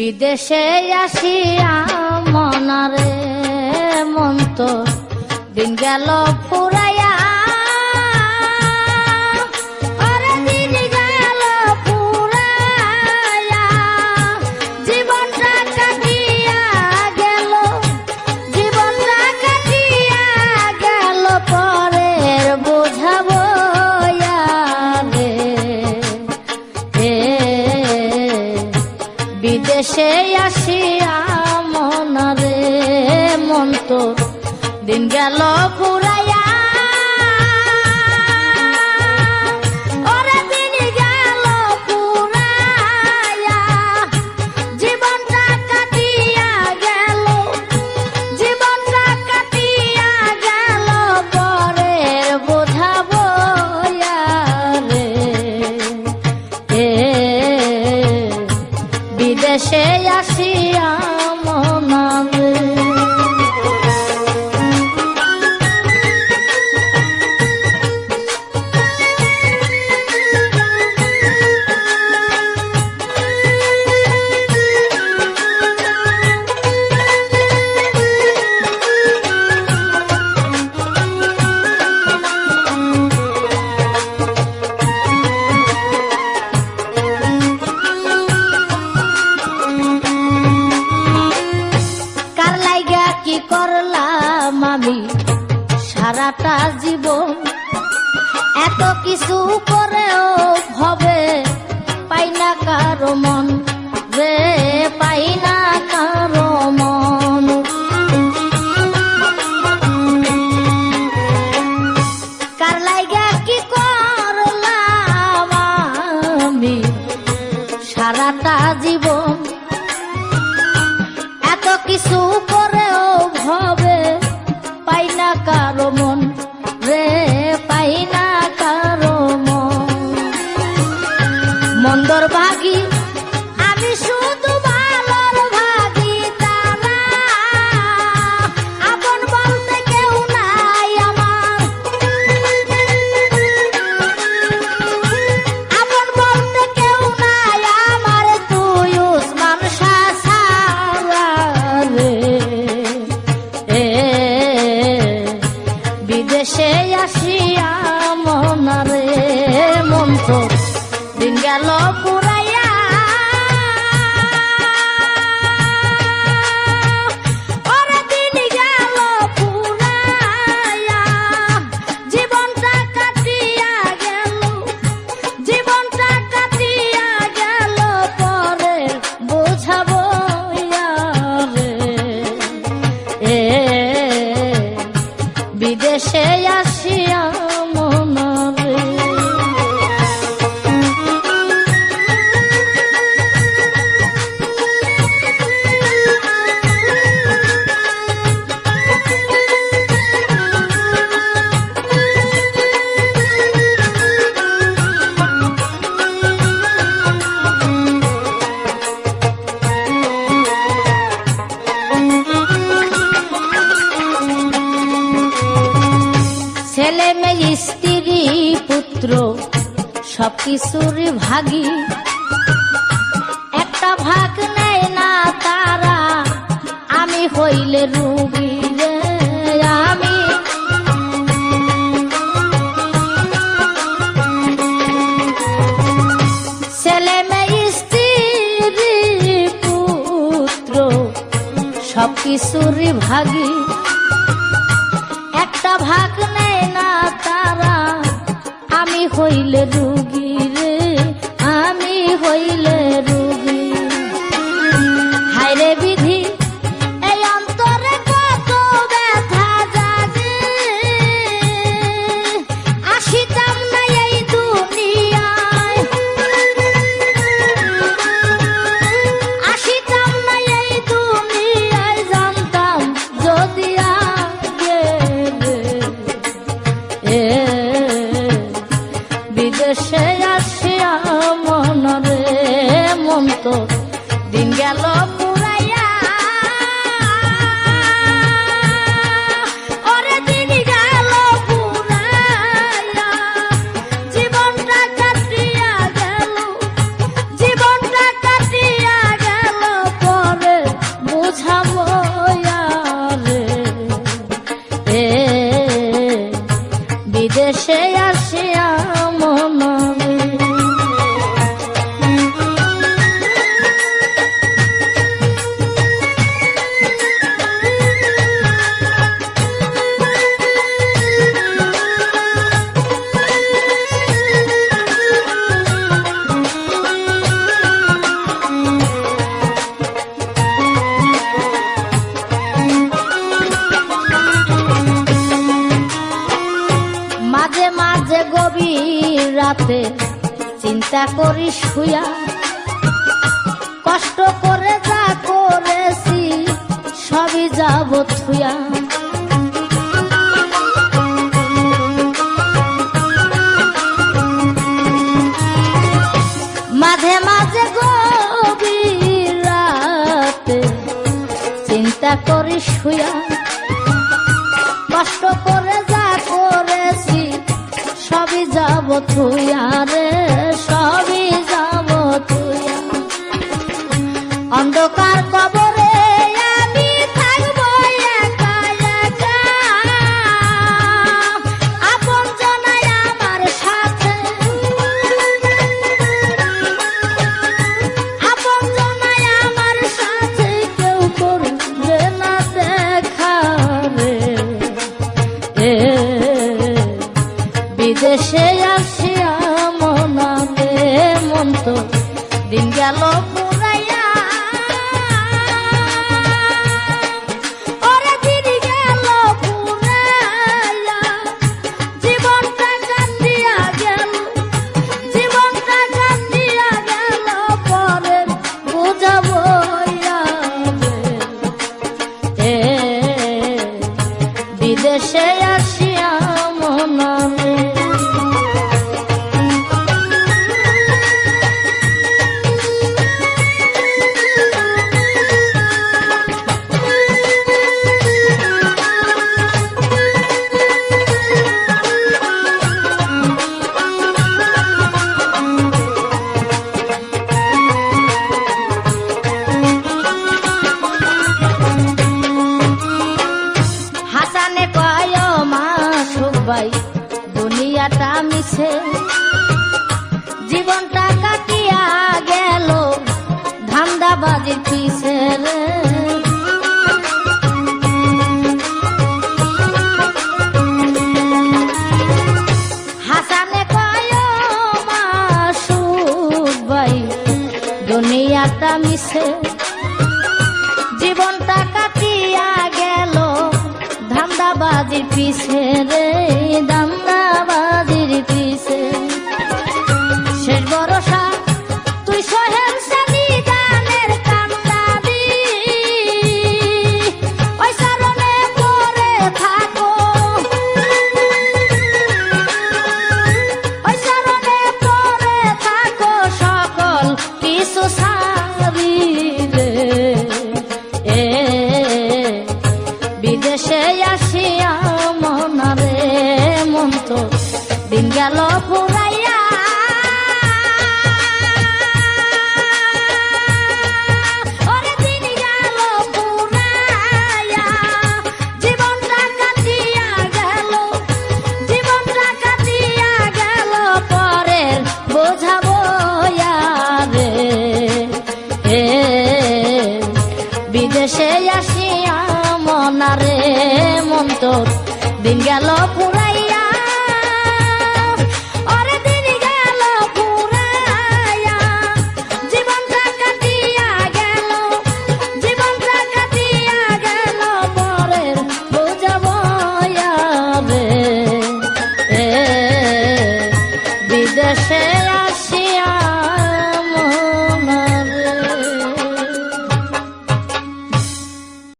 বিদেশে আসিয়া মনারে মন তো দিন গেল ফুরাইয়া বিদেশে আসিয়া মনারে মন তো দিন গেল ফুরাইয়া ওরে দিন গেল ফুরাইয়া জীবনটা কাটিয়া গেল জীবনটা কাটিয়া গেল পরের বোঝা বইয়া রে বিদেশে আসিয়া মনারে সারাটা জীবন এত কিছু করেও ভবে পাই না কারো মন রে পাই না কারো মন কার লাইগা কি করলাম আমি সারাটা জীবন এত কিছু করেও ভবে পাই না কারো মন রে পাই না কারো মন মন্দর ভাগী আমি শুধু ভালোর ভাগী তারা আপন বলতে কেউ নাই আমার আপন বলতে কেউ নাই আমার তুই উসমান শাহ সারা রে বিদেশে আসিয়া মনারে মন তো দিন গেল পুরাইয়া ওরে দিন গেল পুরাইয়া জীবনটা কাটিয়া গেল জীবনটা কাটিয়া গেল পরে বোঝাবো রে বিদেশে আসিয়া মনারে ছেলে মেয়ে স্ত্রী পুত্র সবকিছুর ভাগী একটা ভাগ নেয় না তারা আমি হইলে রুগী রে আমি ছেলে মেয়ে স্ত্রী পুত্র সবকিছুর ভাগী একটা ভাগ নেয় না তারা আমি হইলে রুগী রে আমি হইলে রুগী হায়রে বিধি এই অন্তরে কত ব্যথা জাগে আসিতাম না এই দুনিয়ায় আসিতাম না এই দুনিয়ায় জানতাম যদি আগে বিদেশে আসিয়া মনারে মন তো দিন গেল পুরাইয়া ওরে দিন গেল পুরাইয়া জীবনটা কাটিয়া গেল জীবনটা কাটিয়া গেল রাতে চিন্তা করি শুয়া, কষ্ট করে যা করেছি সবই যাব থুয়া। মাঝে মাঝে গভীর রাতে চিন্তা করি শুয়া, কষ্ট করে যা করেছি সবই যাব থুয়া রে, সবই যাব থুয়া। অন্ধকার কবরে আমি থাকবো একা একা, আপন জনাই আমার সাথে, আপন জনাই আমার সাথে কেউ করবে না দেখা রে। বিদেশে আসিয়া মনালে মন তো দিন গেল পুরাইয়া, ওরে দিন গেল পুরাইয়া, জীবনটা কান্দিয়া গেল, জীবনটা কান্দিয়া গেল, পরে বুঝাবো বিদেশে আসিয়া মনালে। হাসানে কয় মাসুক ভাই দুনিয়াটা মিছে, জীবনটা কাটিয়া গেল ধান্দাবাজির পিছে রে। হাসানে কয় মাসুক ভাই দুনিয়াটা মিছে, জীবনটা কাটিয়া গেল ধান্দাবাজির পিছে রে, ধান্দাবাজির পিছে। শেষ ভরসা তুই সোহেল সানি গানের কান্দাবি, ওই চরণে পড়ে থাকো, ওই চরণে পড়ে থাকো, সকল কিছু সারি রে। বিদেশে আসিয়া মনারে মন তো দিন গেল পুরাইয়া, ওরে দিন গেল পুরাইয়া, জীবনটা কাটিয়া গেল, জীবনটা কাটিয়া গেল, পরের বোঝাবো রে। বিদেশে আসিয়া মনারে মন তোর দিন গেল পুরাইয়া, ওরে দিন গেল পুরাইয়া, জীবনটা কাটিয়া গেল, জীবনটা কাটিয়া গেল, পরের বুঝাবো রে। বিদেশে